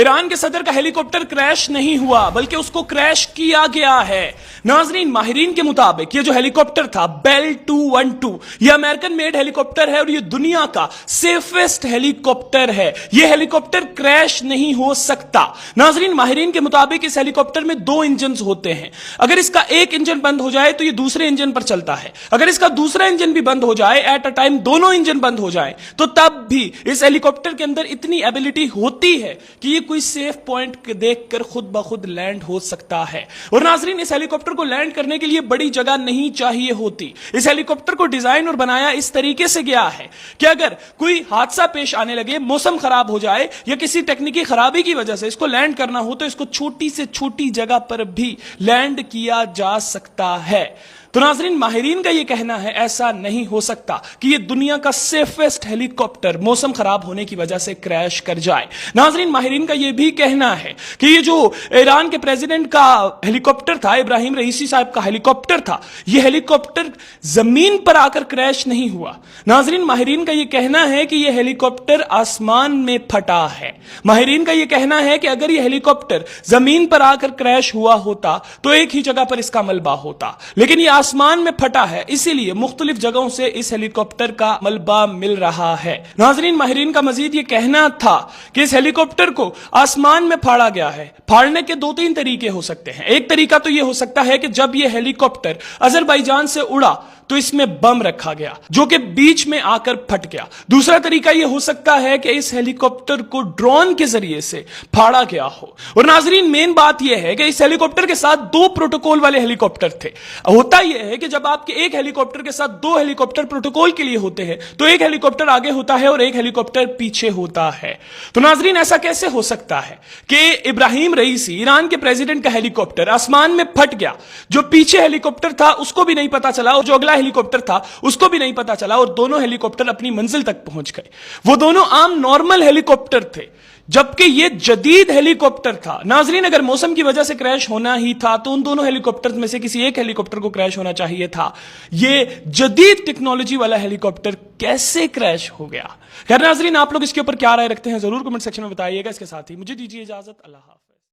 ایران کے صدر کا ہیلی کاپٹر کریش نہیں ہوا بلکہ اس کو کریش کیا گیا ہے۔ ناظرین، ماہرین کے مطابق یہ جو ہیلی کاپٹر تھا بیل 212 یہ امریکن میڈ ہیلی کاپٹر ہے اور یہ دنیا کا سیفسٹ ہیلی کاپٹر ہے۔ یہ ہیلی کاپٹر کریش نہیں ہو سکتا۔ ناظرین، ماہرین کے مطابق اس ہیلی کاپٹر میں 2 انجنز ہوتے ہیں۔ اگر اس کا ایک انجن بند ہو جائے تو یہ دوسرے انجن پر چلتا ہے۔ اگر اس کا دوسرا انجن بھی بند ہو جائے، ایٹ اے ٹائم دونوں انجن بند ہو جائیں، تو تب بھی اس ہیلی کاپٹر کے اندر اتنی ایبلٹی ہوتی ہے کہ یہ کوئی سیف پوائنٹ دیکھ کر خود بخود لینڈ ہو سکتا ہے۔ اور ناظرین، اس ہیلی کاپٹر کو لینڈ کرنے کے لیے بڑی جگہ نہیں چاہیے ہوتی۔ اس ہیلی کاپٹر کو ڈیزائن اور بنایا اس طریقے سے گیا ہے کہ اگر کوئی حادثہ پیش آنے لگے، موسم خراب ہو جائے یا کسی ٹیکنیکی خرابی کی وجہ سے اس کو لینڈ کرنا ہو تو اس کو چھوٹی سے چھوٹی جگہ پر بھی لینڈ کیا جا سکتا ہے۔ تو ناظرین، ماہرین کا یہ کہنا ہے ایسا نہیں ہو سکتا کہ یہ دنیا کا سیفسٹ ہیلی کاپٹر موسم خراب ہونے کی وجہ سے کریش کر جائے۔ ناظرین، ماہرین کا یہ بھی کہنا ہے کہ یہ جو ایران کے پریزیڈنٹ کا ہیلی کاپٹر تھا، ابراہیم رئیسی صاحب کا ہیلی کاپٹر تھا، یہ ہیلی کاپٹر زمین پر آ کر کریش نہیں ہوا۔ ناظرین، ماہرین کا یہ کہنا ہے کہ یہ ہیلی کاپٹر آسمان میں پھٹا ہے۔ ماہرین کا یہ کہنا ہے کہ اگر یہ ہیلی کاپٹر زمین پر آ کر کریش ہوا ہوتا تو ایک ہی جگہ پر اس کا ملبہ ہوتا، لیکن یہ آسمان میں پھٹا ہے، اسی لیے مختلف جگہوں سے اس ہیلی کاپٹر کا ملبہ مل رہا ہے۔ ناظرین، ماہرین کا مزید یہ کہنا تھا کہ اس ہیلی کاپٹر کو آسمان میں پھاڑا گیا ہے۔ پھاڑنے کے 2-3 طریقے ہو سکتے ہیں۔ ایک طریقہ تو یہ ہو سکتا ہے کہ جب یہ ہیلی کاپٹر آذربائیجان سے اڑا تو اس میں بم رکھا گیا جو کہ بیچ میں آ کر پھٹ گیا۔ دوسرا طریقہ یہ ہو سکتا ہے کہ اس ہیلی کاپٹر کو ڈرون کے ذریعے سے پھاڑا گیا ہو۔ اور ناظرین، مین بات یہ ہے کہ اس ہیلی کاپٹر کے ساتھ 2 پروٹوکول والے ہیلی کاپٹر تھے۔ ہوتا یہ ہے کہ جب آپ کے ایک ہیلی کاپٹر کے ساتھ 2 ہیلی کاپٹر پروٹوکول کے لیے ہوتے ہیں تو ایک ہیلی کاپٹر آگے ہوتا ہے اور ایک ہیلی کاپٹر پیچھے ہوتا ہے۔ تو ناظرین، ایسا کیسے ہو سکتا ہے کہ ابراہیم رئیسی ایران کے پریزیڈنٹ کا ہیلی کاپٹر آسمان میں پھٹ گیا، جو پیچھے ہیلی کاپٹر تھا اس کو بھی نہیں پتا چلا اور جو اگلا ہیلی کاپٹر تھا اس کو بھی نہیں پتا چلا، اور دونوں ہیلی کاپٹر اپنی منزل تک پہنچ گئے۔ وہ دونوں عام نارمل ہیلی کاپٹر تھے جبکہ یہ جدید ہیلی کاپٹر تھا۔ ناظرین، اگر موسم کی وجہ سے کریش ہونا ہی تھا تو ان دونوں ہیلی کاپٹر میں سے کسی ایک ہیلی کاپٹر کو کریش ہونا چاہیے تھا۔ یہ جدید ٹیکنالوجی والا ہیلی کاپٹر کیسے کریش ہو گیا؟ خیر ناظرین، آپ لوگ اس کے اوپر کیا رائے رکھتے ہیں ضرور کمنٹ سیکشن میں بتائیے گا۔ اس کے ساتھ ہی مجھے دیجیے اجازت، اللہ حافظ۔